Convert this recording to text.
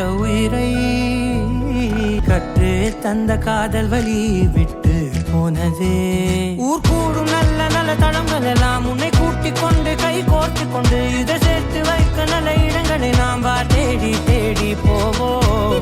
உயிரை கற்று தந்த காதல் வழி விட்டு போனதே. ஊர் கூடும் நல்ல நல்ல தளங்கள் எல்லாம் உன்னை கூட்டிக் கொண்டு கை கோர்த்து கொண்டு இதை சேர்த்து வைக்க நல்ல இடங்களை நாம் தேடி தேடி போவோம்.